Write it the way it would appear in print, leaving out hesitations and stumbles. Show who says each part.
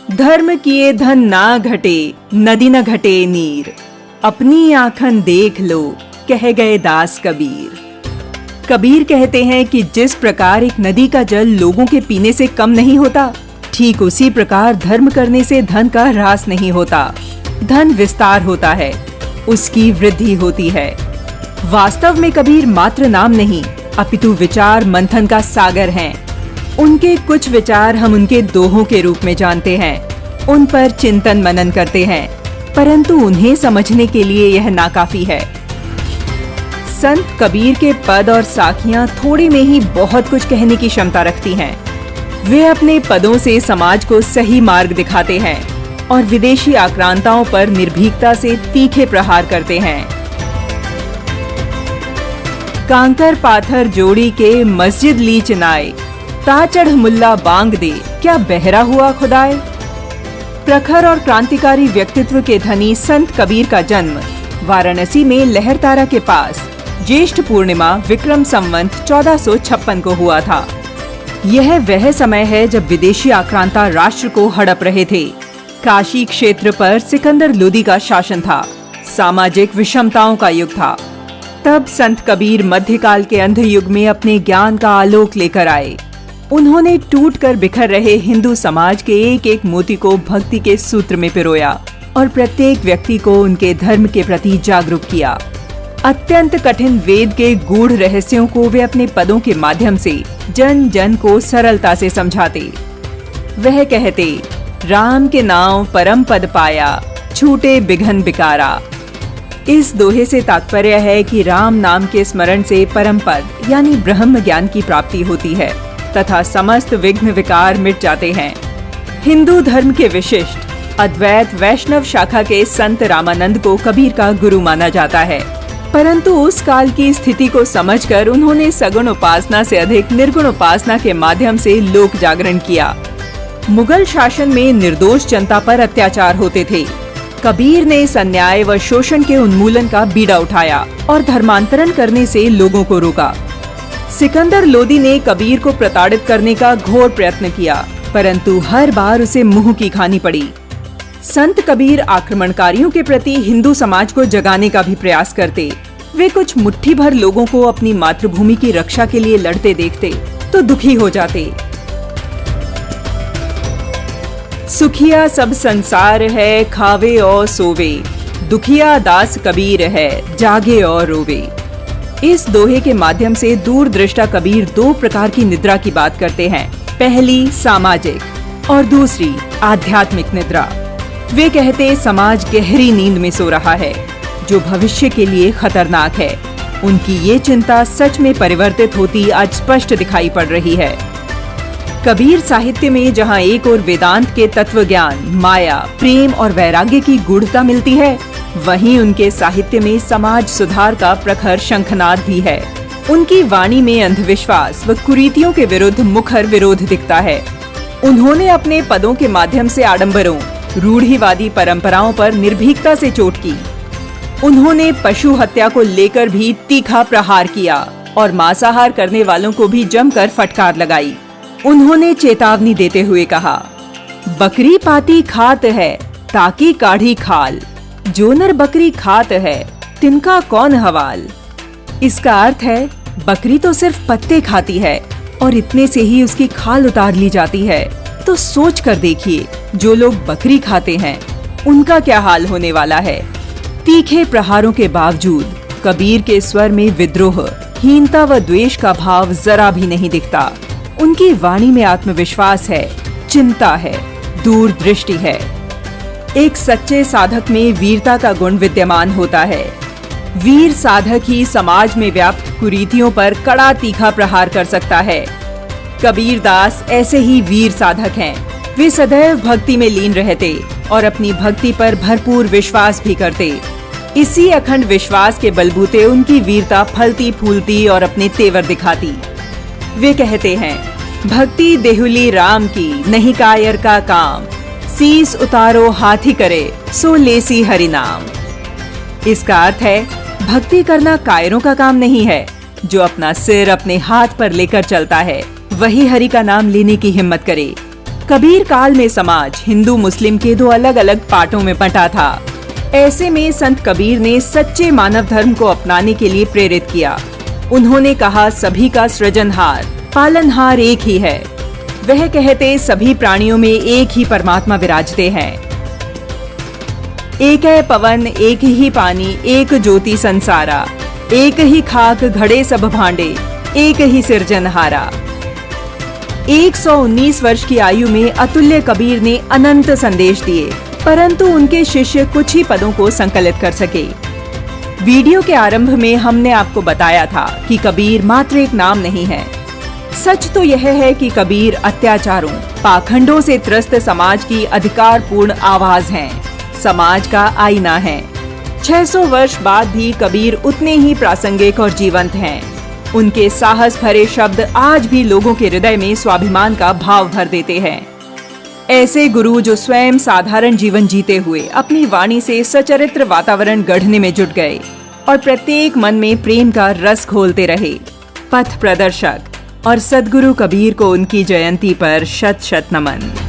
Speaker 1: धर्म किए धन ना घटे, नदी न घटे नीर। अपनी आँखन देख लो, कह गए दास कबीर। कबीर कहते हैं कि जिस प्रकार एक नदी का जल लोगों के पीने से कम नहीं होता, ठीक उसी प्रकार धर्म करने से धन का ह्रास नहीं होता। धन विस्तार होता है, उसकी वृद्धि होती है। वास्तव में कबीर मात्र नाम नहीं, अपितु विचार मंथन का सागर हैं। उनके कुछ विचार हम उनके दोहों के रूप में जानते हैं, उन पर चिंतन मनन करते हैं, परंतु उन्हें समझने के लिए यह नाकाफी है। संत कबीर के पद और साखियां थोड़े में ही बहुत कुछ कहने की क्षमता रखती हैं। वे अपने पदों से समाज को सही मार्ग दिखाते हैं और विदेशी आक्रांताओं पर निर्भीकता से तीखे प्रहार करते हैं। कांकर पाथर जोड़ी के मस्जिद ली चिनाए, ता चढ़ मुल्ला बांग दे, क्या बहरा हुआ खुदाए। प्रखर और क्रांतिकारी व्यक्तित्व के धनी संत कबीर का जन्म वाराणसी में लहरतारा के पास ज्येष्ठ पूर्णिमा विक्रम संवत 1456 को हुआ था। यह वह समय है जब विदेशी आक्रांता राष्ट्र को हड़प रहे थे। काशी क्षेत्र पर सिकंदर लोदी का शासन था, सामाजिक विषमताओं का युग था। तब संत कबीर मध्यकाल के अंध युग में अपने ज्ञान का आलोक लेकर आए। उन्होंने टूट कर बिखर रहे हिंदू समाज के एक एक मोती को भक्ति के सूत्र में पिरोया और प्रत्येक व्यक्ति को उनके धर्म के प्रति जागरूक किया। अत्यंत कठिन वेद के गूढ़ रहस्यों को वे अपने पदों के माध्यम से जन जन को सरलता से समझाते। वह कहते, राम के नाम परम पद पाया, छूटे बिघन बिकारा। इस दोहे से तात्पर्य है कि राम नाम के स्मरण से परम पद यानी ब्रह्म ज्ञान की प्राप्ति होती है तथा समस्त विघ्न विकार मिट जाते हैं। हिंदू धर्म के विशिष्ट अद्वैत वैष्णव शाखा के संत रामानंद को कबीर का गुरु माना जाता है, परंतु उस काल की स्थिति को समझकर उन्होंने सगुण उपासना से अधिक निर्गुण उपासना के माध्यम से लोक जागरण किया। मुगल शासन में निर्दोष जनता पर अत्याचार होते थे। कबीर ने इस अन्याय व शोषण के उन्मूलन का बीड़ा उठाया और धर्मांतरण करने से लोगों को रोका। सिकंदर लोदी ने कबीर को प्रताड़ित करने का घोर प्रयत्न किया, परंतु हर बार उसे मुंह की खानी पड़ी। संत कबीर आक्रमणकारियों के प्रति हिंदू समाज को जगाने का भी प्रयास करते। वे कुछ मुट्ठी भर लोगों को अपनी मातृभूमि की रक्षा के लिए लड़ते देखते तो दुखी हो जाते। सुखिया सब संसार है, खावे और सोवे, दुखिया दास कबीर है, जागे और रोवे। इस दोहे के माध्यम से दूरदृष्टा कबीर दो प्रकार की निद्रा की बात करते हैं, पहली सामाजिक और दूसरी आध्यात्मिक निद्रा। वे कहते समाज गहरी नींद में सो रहा है जो भविष्य के लिए खतरनाक है। उनकी ये चिंता सच में परिवर्तित होती आज स्पष्ट दिखाई पड़ रही है। कबीर साहित्य में जहाँ एक और वेदांत के तत्व ज्ञान, माया, प्रेम और वैराग्य की गूढ़ता मिलती है, वहीं उनके साहित्य में समाज सुधार का प्रखर शंखनाद भी है। उनकी वाणी में अंधविश्वास व कुरीतियों के विरुद्ध मुखर विरोध दिखता है। उन्होंने अपने पदों के माध्यम से आडंबरों, रूढ़िवादी परंपराओं पर निर्भीकता से चोट की। उन्होंने पशु हत्या को लेकर भी तीखा प्रहार किया और मांसाहार करने वालों को भी जमकर फटकार लगाई। उन्होंने चेतावनी देते हुए कहा, बकरी पाती खात है ताकि काढ़ी खाल, जो नर बकरी खात है तिनका कौन हवाल। इसका अर्थ है बकरी तो सिर्फ पत्ते खाती है और इतने से ही उसकी खाल उतार ली जाती है, तो सोच कर देखिए जो लोग बकरी खाते हैं उनका क्या हाल होने वाला है। तीखे प्रहारों के बावजूद कबीर के स्वर में विद्रोह, हीनता व द्वेष का भाव जरा भी नहीं दिखता। उनकी वाणी में आत्मविश्वास है, चिंता है, दूरदृष्टि है। एक सच्चे साधक में वीरता का गुण विद्यमान होता है। वीर साधक ही समाज में व्याप्त कुरीतियों पर कड़ा तीखा प्रहार कर सकता है। कबीर दास ऐसे ही वीर साधक हैं। वे सदैव भक्ति में लीन रहते और अपनी भक्ति पर भरपूर विश्वास भी करते। इसी अखंड विश्वास के बलबूते उनकी वीरता फलती फूलती और अपने तेवर दिखाती। वे कहते हैं, भक्ति देहुली राम की, नहीं कायर का काम, शीस उतारो हाथी करे, सो लेसी हरि नाम। इसका अर्थ है भक्ति करना कायरों का काम नहीं है। जो अपना सिर अपने हाथ पर लेकर चलता है वही हरि का नाम लेने की हिम्मत करे। कबीर काल में समाज हिंदू मुस्लिम के दो अलग अलग पार्टों में बंटा था। ऐसे में संत कबीर ने सच्चे मानव धर्म को अपनाने के लिए प्रेरित किया। उन्होंने कहा, सभी का सृजनहार पालनहार एक ही है। वह कहते, सभी प्राणियों में एक ही परमात्मा विराजते हैं। एक है पवन, एक ही पानी, एक ज्योति संसारा, एक ही खाक घड़े सब भांडे, एक ही सिरजनहारा। 119 वर्ष की आयु में अतुल्य कबीर ने अनंत संदेश दिए, परंतु उनके शिष्य कुछ ही पदों को संकलित कर सके। वीडियो के आरंभ में हमने आपको बताया था कि कबीर मात्र एक नाम नहीं है। सच तो यह है कि कबीर अत्याचारों, पाखंडों से त्रस्त समाज की अधिकारपूर्ण आवाज हैं, समाज का आईना है। 600 वर्ष बाद भी कबीर उतने ही प्रासंगिक और जीवंत हैं। उनके साहस भरे शब्द आज भी लोगों के हृदय में स्वाभिमान का भाव भर देते हैं। ऐसे गुरु जो स्वयं साधारण जीवन जीते हुए अपनी वाणी से सचरित्र वातावरण गढ़ने में जुट गए और प्रत्येक मन में प्रेम का रस घोलते रहे। पथ प्रदर्शक और सद्गुरु कबीर को उनकी जयंती पर शत शत नमन।